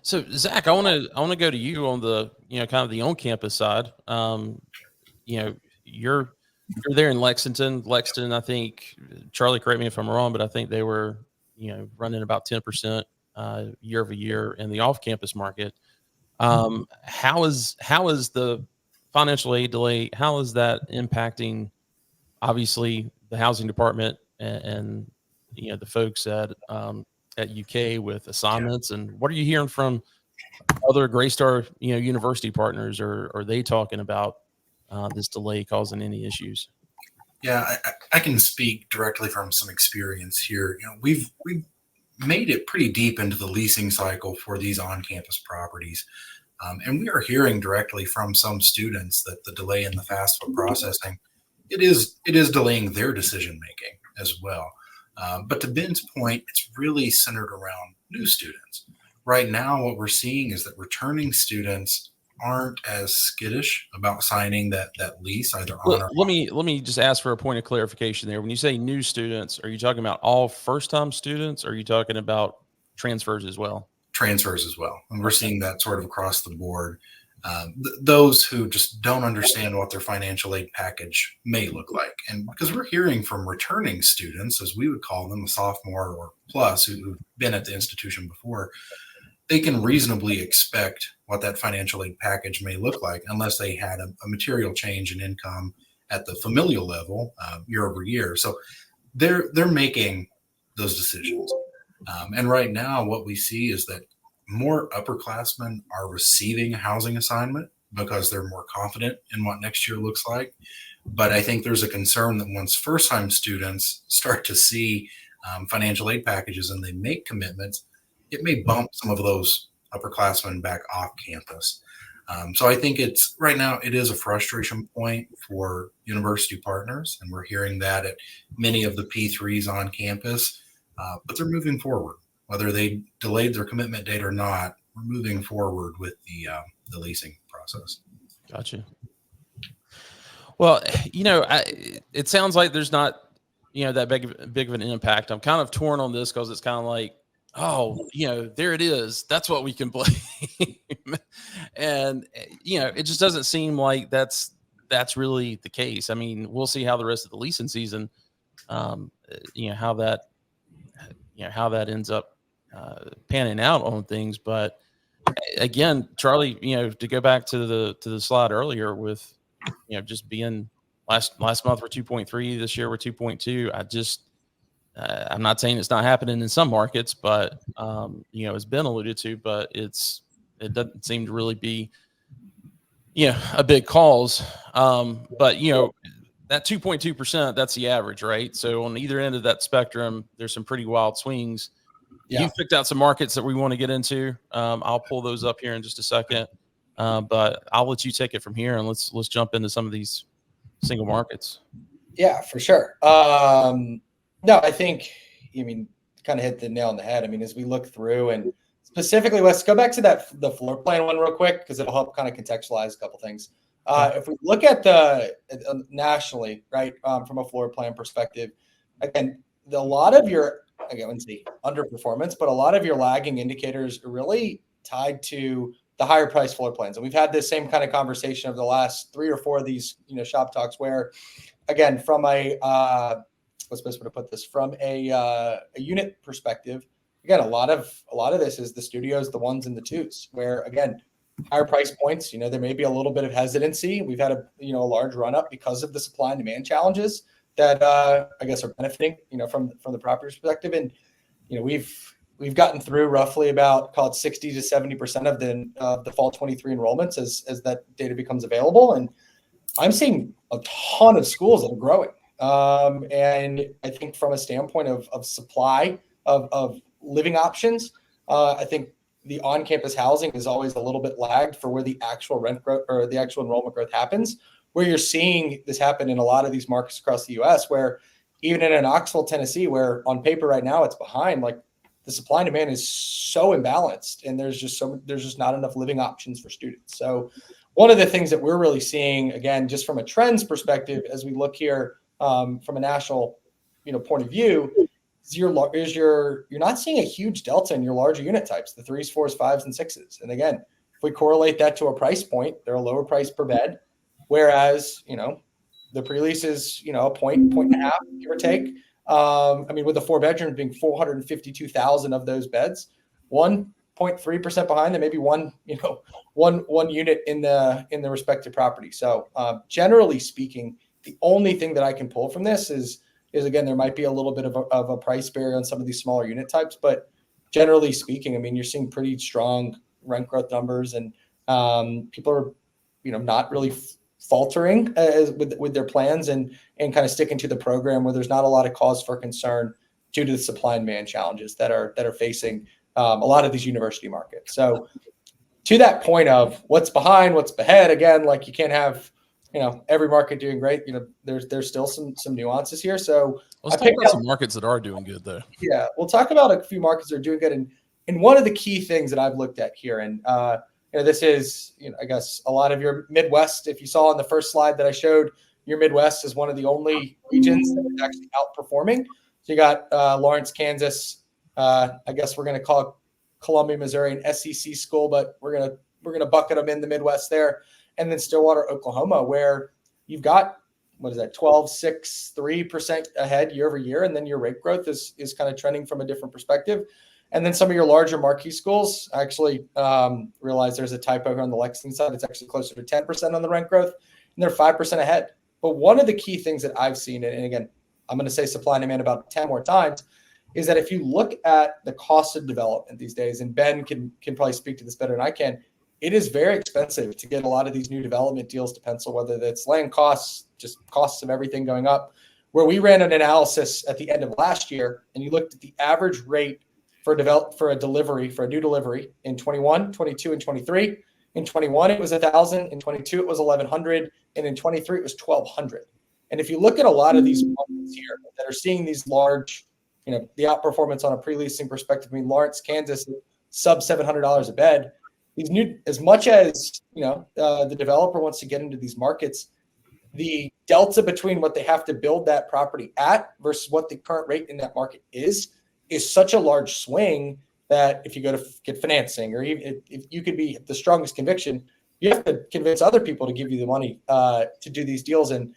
So Zach, I want to go to you on the kind of the on-campus side. You're there in Lexington. I think, Charlie, correct me if I'm wrong, but I think they were running about 10% year over year in the off-campus market. How is the financial aid delay? How is that impacting, obviously, the housing department and the folks at UK with assignments? And what are you hearing from other Greystar university partners? Or are they talking about this delay causing any issues? Yeah, I can speak directly from some experience here. We've made it pretty deep into the leasing cycle for these on-campus properties. And we are hearing directly from some students that the delay in the FAFSA processing, it is delaying their decision-making as well. But to Ben's point, it's really centered around new students. Right now, what we're seeing is that returning students aren't as skittish about signing that lease either on or let me just ask for a point of clarification there. When you say new students, are you talking about all first-time students, or are you talking about transfers as well? transfers as well. And we're seeing that sort of across the board. Those who just don't understand what their financial aid package may look like. And because we're hearing from returning students, as we would call them, a sophomore or plus, who've been at the institution before, they can reasonably expect what that financial aid package may look like unless they had a material change in income at the familial level year over year. So they're making those decisions. And right now, what we see is that more upperclassmen are receiving a housing assignment because they're more confident in what next year looks like. But I think there's a concern that once first-time students start to see financial aid packages and they make commitments, it may bump some of those upperclassmen back off campus. So I think it's right now it is a frustration point for university partners, and we're hearing that at many of the P3s on campus. But they're moving forward, whether they delayed their commitment date or not. We're moving forward with the leasing process. Gotcha. Well, it sounds like there's not, that big of an impact. I'm kind of torn on this because it's kind of like, oh, there it is. That's what we can blame. And, it just doesn't seem like that's really the case. I mean, we'll see how the rest of the leasing season, how that ends up panning out on things. But again, Charlie, to go back to the slide earlier with, just being last month we're 2.3, this year we're 2.2. I'm not saying it's not happening in some markets, but it's been alluded to, but it doesn't seem to really be, a big cause. But that 2.2%, that's the average, right? So on either end of that spectrum, there's some pretty wild swings. Yeah. You've picked out some markets that we want to get into. I'll pull those up here in just a second, but I'll let you take it from here, and let's jump into some of these single markets. Yeah, for sure. No, I think, kind of hit the nail on the head. As we look through, and specifically, let's go back to the floor plan one real quick, because it'll help kind of contextualize a couple things. If we look at nationally, right, from a floor plan perspective, again, a lot of your, let's see, underperformance, but a lot of your lagging indicators are really tied to the higher price floor plans. And we've had this same kind of conversation over the last 3 or 4 of these, shop talks where, again, from a, what's the best way to put this, from a unit perspective, again, a lot of this is the studios, the 1s and the 2s, where, again, higher price points, there may be a little bit of hesitancy. We've had a large run up because of the supply and demand challenges that I guess are benefiting, from the property perspective. And, we've gotten through roughly about, call it 60 to 70% of the fall 23 enrollments as that data becomes available. And I'm seeing a ton of schools that are growing. And I think from a standpoint of supply of living options, I think the on-campus housing is always a little bit lagged for where the actual rent growth or the actual enrollment growth happens, where you're seeing this happen in a lot of these markets across the U.S., where even in Knoxville, Tennessee, where on paper right now it's behind, like the supply and demand is so imbalanced, and there's just not enough living options for students. So one of the things that we're really seeing, again, just from a trends perspective, as we look here from a national, point of view, is you're not seeing a huge delta in your larger unit types, the 3s, 4s, 5s, and 6s. And again, if we correlate that to a price point, they're a lower price per bed, whereas the pre-lease is a point and a half, give or take. With the 4 bedrooms being 452,000 of those beds, 1.3% behind, then maybe one unit in the respective property. So generally speaking, the only thing that I can pull from this is again, there might be a little bit of a price barrier on some of these smaller unit types, but generally speaking, you're seeing pretty strong rent growth numbers, and people are, not really faltering with their plans and kind of sticking to the program, where there's not a lot of cause for concern due to the supply and demand challenges that are facing a lot of these university markets. So to that point of what's behind, what's ahead, again, like you can't have every market doing great. There's still some nuances here. So let's talk about some markets that are doing good, though. Yeah, we'll talk about a few markets that are doing good. And one of the key things that I've looked at here, and this is, I guess a lot of your Midwest. If you saw on the first slide that I showed, your Midwest is one of the only regions that is actually outperforming. So you got Lawrence, Kansas. I guess we're going to call Columbia, Missouri, an SEC school, but we're gonna bucket them in the Midwest there, and then Stillwater, Oklahoma, where you've got 12.63% ahead year over year, and then your rate growth is kind of trending from a different perspective. And then some of your larger marquee schools, I actually realize there's a typo here on the Lexington side. It's actually closer to 10% on the rent growth, and they're 5% ahead. But one of the key things that I've seen, and again, I'm going to say supply and demand about 10 more times, is that if you look at the cost of development these days, and Ben can probably speak to this better than I can, it is very expensive to get a lot of these new development deals to pencil, whether that's land costs, just costs of everything going up. Where we ran an analysis at the end of last year, and you looked at the average rate for a new delivery in 21, 22, and 23. In 21, it was 1,000. In 22, it was 1,100. And in 23, it was 1,200. And if you look at a lot of these markets here that are seeing these large, the outperformance on a pre-leasing perspective, I mean, Lawrence, Kansas, sub $700 a bed. These new, as much as the developer wants to get into these markets, the delta between what they have to build that property at versus what the current rate in that market is such a large swing that if you go to get financing, or even if you could be the strongest conviction, you have to convince other people to give you the money to do these deals. And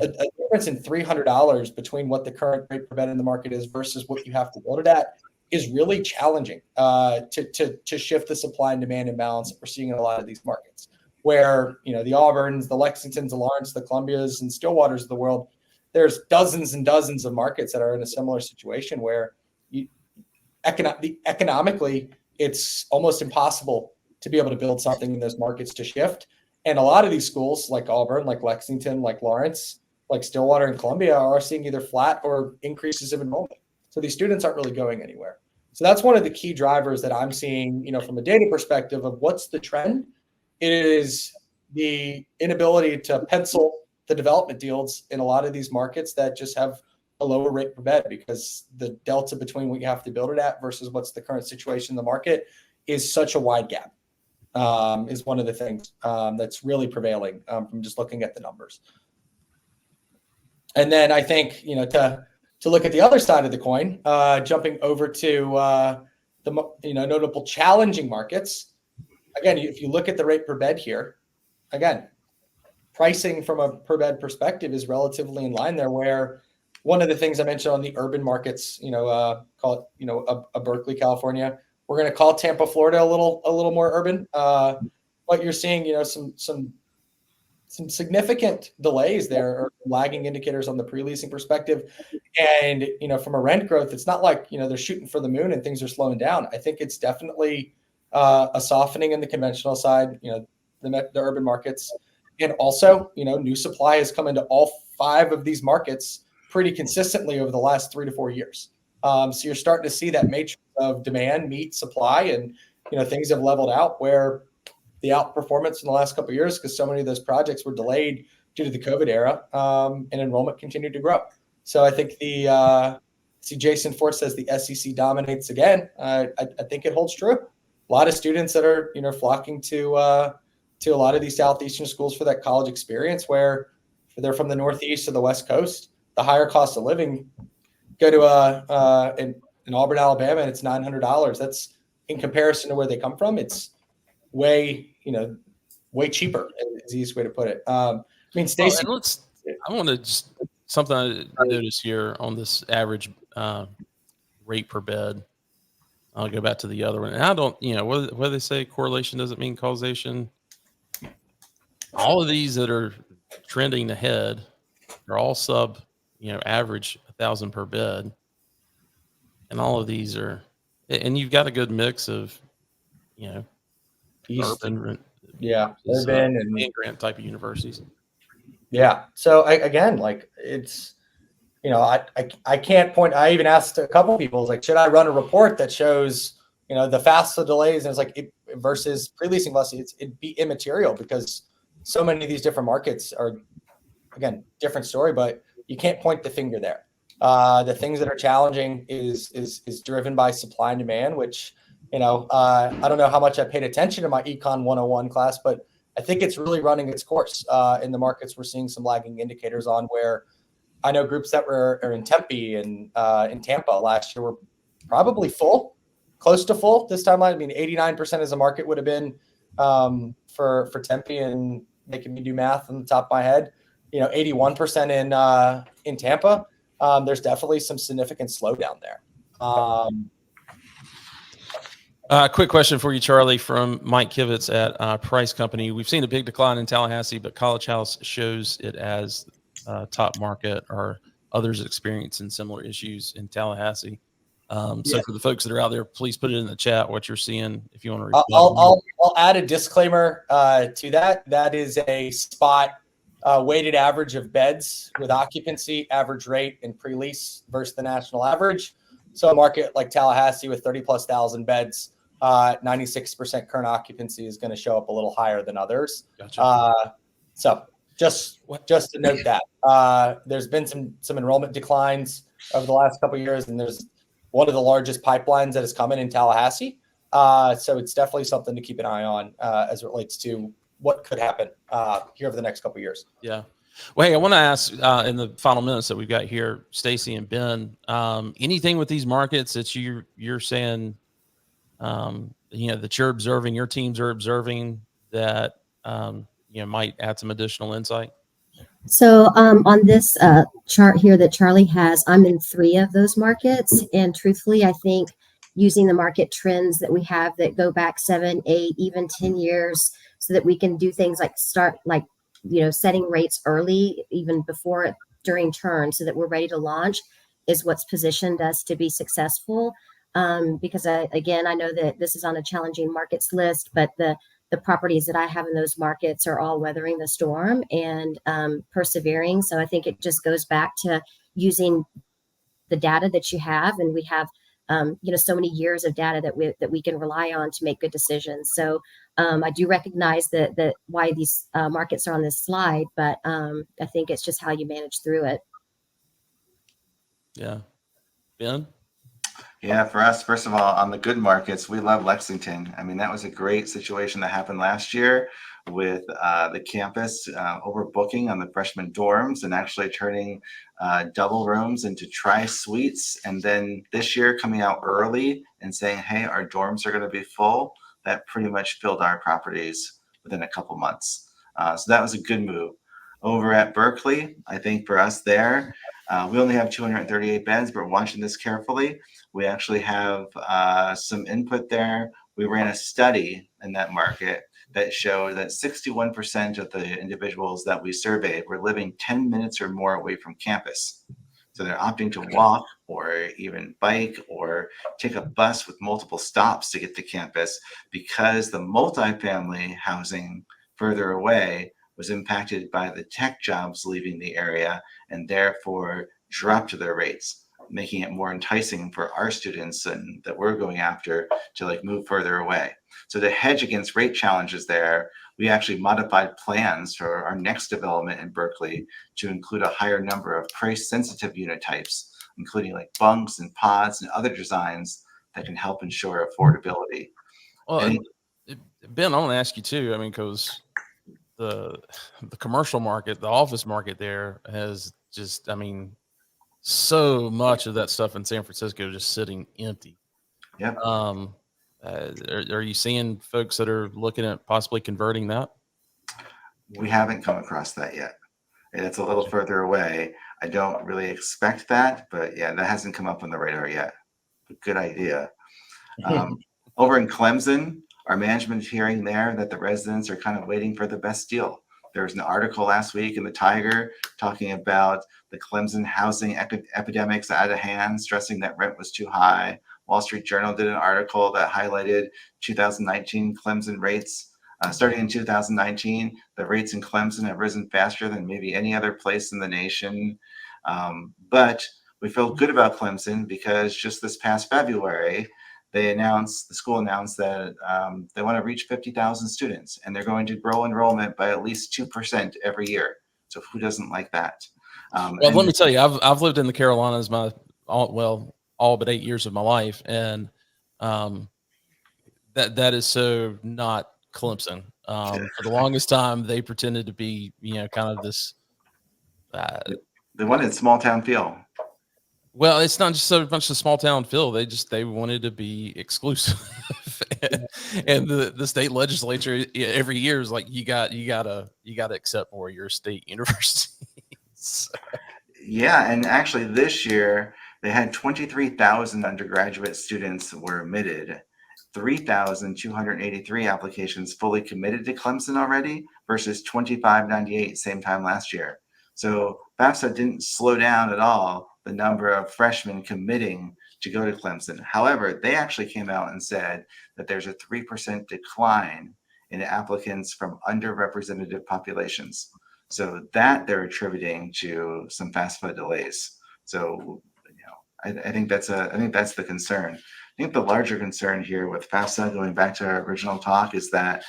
a difference in $300 between what the current rate per bed in the market is versus what you have to build it at is really challenging to shift the supply and demand imbalance that we're seeing in a lot of these markets, where the Auburns, the Lexingtons, the Lawrence, the Columbias, and Stillwaters of the world. There's dozens and dozens of markets that are in a similar situation where economically it's almost impossible to be able to build something in those markets to shift. And a lot of these schools, like Auburn, like Lexington, like Lawrence, like Stillwater and Columbia, are seeing either flat or increases of enrollment. So these students aren't really going anywhere. So that's one of the key drivers that I'm seeing, from a data perspective of what's the trend. It is the inability to pencil the development deals in a lot of these markets that just have a lower rate per bed, because the delta between what you have to build it at versus what's the current situation in the market is such a wide gap. Is one of the things that's really prevailing from just looking at the numbers. And then I think, to look at the other side of the coin, jumping over to the notable challenging markets. Again, if you look at the rate per bed here, again, pricing from a per bed perspective is relatively in line there, where one of the things I mentioned on the urban markets, call it, a Berkeley, California, we're going to call Tampa, Florida, a little more urban. But you're seeing, some significant delays there, or lagging indicators on the pre-leasing perspective. And, from a rent growth, it's not like, they're shooting for the moon and things are slowing down. I think it's definitely a softening in the conventional side, the urban markets. And also, new supply has come into all 5 of these markets pretty consistently over the last 3 to 4 years. So you're starting to see that matrix of demand meet supply, and things have leveled out, where the outperformance in the last couple of years, because so many of those projects were delayed due to the COVID era, and enrollment continued to grow. So I think Jason Fort says the SEC dominates again. I think it holds true. A lot of students that are flocking to a lot of these southeastern schools for that college experience, where they're from the Northeast or the West Coast, the higher cost of living. Go to in Auburn, Alabama, and it's $900. That's, in comparison to where they come from, it's way cheaper. Is the easiest way to put it. I mean, Stacey, I want to just something I noticed here on this average rate per bed. I'll go back to the other one. And I don't, what do they say? Correlation doesn't mean causation. All of these that are trending ahead are all sub, average 1,000 per bed. And all of these are, and you've got a good mix of, urban, urban and land grant type of universities. Yeah. So again, like it's, I can't point. I even asked a couple of people, like, should I run a report that shows, the FAFSA delays? And it's like, versus pre-leasing velocity, it'd be immaterial, because so many of these different markets are, again, different story, but you can't point the finger there. The things that are challenging is driven by supply and demand, which, I don't know how much I paid attention to my Econ 101 class, but I think it's really running its course in the markets. We're seeing some lagging indicators on, where I know groups that are in Tempe and in Tampa last year were probably full, close to full this time. I mean, 89% as a market would have been for Tempe, and making me do math on the top of my head, 81% in Tampa. There's definitely some significant slowdown there. Quick question for you, Charlie, from Mike Kivitz at Price Company. We've seen a big decline in Tallahassee, but College House shows it as top market. Are others experiencing similar issues in Tallahassee? So for the folks that are out there, please put it in the chat what you're seeing if you want to reply. I'll add a disclaimer to that. That is a spot weighted average of beds with occupancy, average rate, and pre-lease versus the national average. So a market like Tallahassee with 30,000+ beds, 96% current occupancy is going to show up a little higher than others. Gotcha. So just to note that there's been some enrollment declines over the last couple of years, and there's one of the largest pipelines that is coming in Tallahassee. So it's definitely something to keep an eye on as it relates to what could happen here over the next couple of years. Yeah. Well, hey, I want to ask in the final minutes that we've got here, Stacy and Ben, anything with these markets that you're saying, that you're observing, your teams are observing that, might add some additional insight? So on this chart here that Charlie has, I'm in 3 of those markets. And truthfully, I think using the market trends that we have that go back 7, 8, even 10 years so that we can do things like setting rates early, even before, during turn, so that we're ready to launch is what's positioned us to be successful. Because I know that this is on a challenging markets list, but the properties that I have in those markets are all weathering the storm and persevering. So I think it just goes back to using the data that you have, and we have so many years of data that we can rely on to make good decisions. So I do recognize that why these markets are on this slide, but I think it's just how you manage through it. Yeah. Ben? Yeah, for us, first of all, on the good markets, we love Lexington. I mean, that was a great situation that happened last year with the campus overbooking on the freshman dorms and actually turning double rooms into tri-suites. And then this year coming out early and saying, hey, our dorms are going to be full. That pretty much filled our properties within a couple months. So that was a good move. Over at Berkeley, I think for us there, we only have 238 beds, but we're watching this carefully. We actually have some input there. We ran a study in that market that showed that 61% of the individuals that we surveyed were living 10 minutes or more away from campus. So they're opting to walk or even bike or take a bus with multiple stops to get to campus because the multifamily housing further away was impacted by the tech jobs leaving the area and therefore dropped their rates, making it more enticing for our students and that we're going after to move further away. So to hedge against rate challenges there, we actually modified plans for our next development in Berkeley to include a higher number of price sensitive unit types, including bunks and pods and other designs that can help ensure affordability. Well, Ben, I want to ask you too. I mean, because the commercial market, the office market there has just, so much of that stuff in San Francisco just sitting empty. Yep. Are you seeing folks that are looking at possibly converting that? We haven't come across that yet. It's a little further away. I don't really expect that, but yeah, that hasn't come up on the radar yet. Good idea. Over in Clemson, our management is hearing there that the residents are kind of waiting for the best deal. There was an article last week in the Tiger talking about the Clemson housing epidemics out of hand, stressing that rent was too high. Wall Street Journal did an article that highlighted 2019 Clemson rates. Starting in 2019, the rates in Clemson have risen faster than maybe any other place in the nation. But we feel good about Clemson because just this past February, the school announced that they want to reach 50,000 students and they're going to grow enrollment by at least 2% every year. So who doesn't like that? Well, let me tell you, I've lived in the Carolinas all but 8 years of my life, and that is so not Clemson. For the longest time, they pretended to be, kind of this. They wanted small town feel. Well, it's not just a bunch of small town Phil. They wanted to be exclusive, and the state legislature every year is like, you gotta accept more of your state universities. Yeah, and actually this year they had 23,000 undergraduate students were admitted, 3,283 applications fully committed to Clemson already versus 2,598 same time last year. So FAFSA didn't slow down at all the number of freshmen committing to go to Clemson. However, they actually came out and said that there's a 3% decline in applicants from underrepresented populations. So that they're attributing to some FAFSA delays. So, I think that's the concern. I think the larger concern here with FAFSA, going back to our original talk, is that,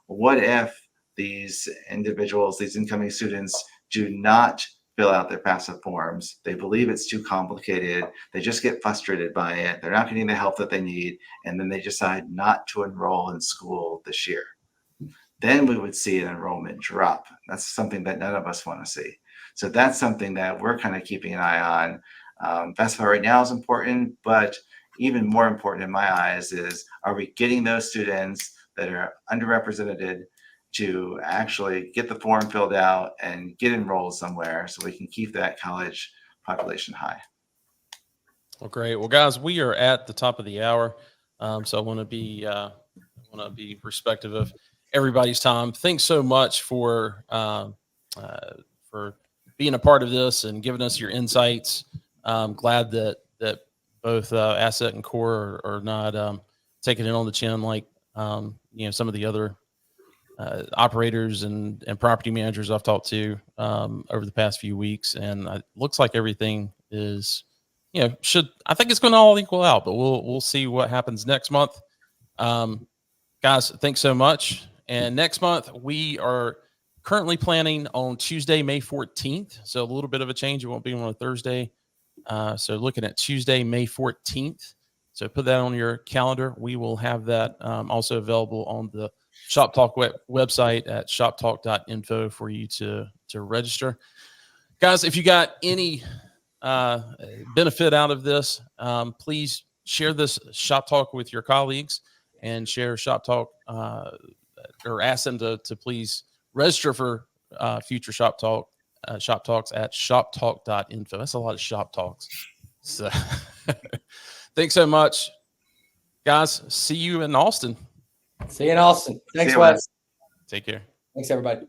what if these individuals, these incoming students, do not fill out their FAFSA forms? They believe it's too complicated. They just get frustrated by it. They're not getting the help that they need. And then they decide not to enroll in school this year. Then we would see an enrollment drop. That's something that none of us want to see. So that's something that we're kind of keeping an eye on. FAFSA right now is important, but even more important in my eyes is, are we getting those students that are underrepresented to actually get the form filled out and get enrolled somewhere so we can keep that college population high? Well, great. Well, guys, we are at the top of the hour, so I want to be respectful of everybody's time. Thanks so much for being a part of this and giving us your insights. I'm glad that both Asset and Core are not taking it on the chin like some of the other operators and property managers I've talked to over the past few weeks, and it looks like everything is I think it's going to all equal out, but we'll see what happens next month. Guys, thanks so much. And next month we are currently planning on Tuesday, May 14th. So a little bit of a change. It won't be on a Thursday. So looking at Tuesday, May 14th. So put that on your calendar. We will have that also available on the ShopTalk website at shoptalk.info for you to register. Guys, if you got any benefit out of this, please share this ShopTalk with your colleagues and share ShopTalk or ask them to please register for future ShopTalk. ShopTalks at shoptalk.info. That's a lot of ShopTalks. So thanks so much, guys. See you in Austin. See you in Austin. Thanks, See you, Wes. Take care. Thanks, everybody.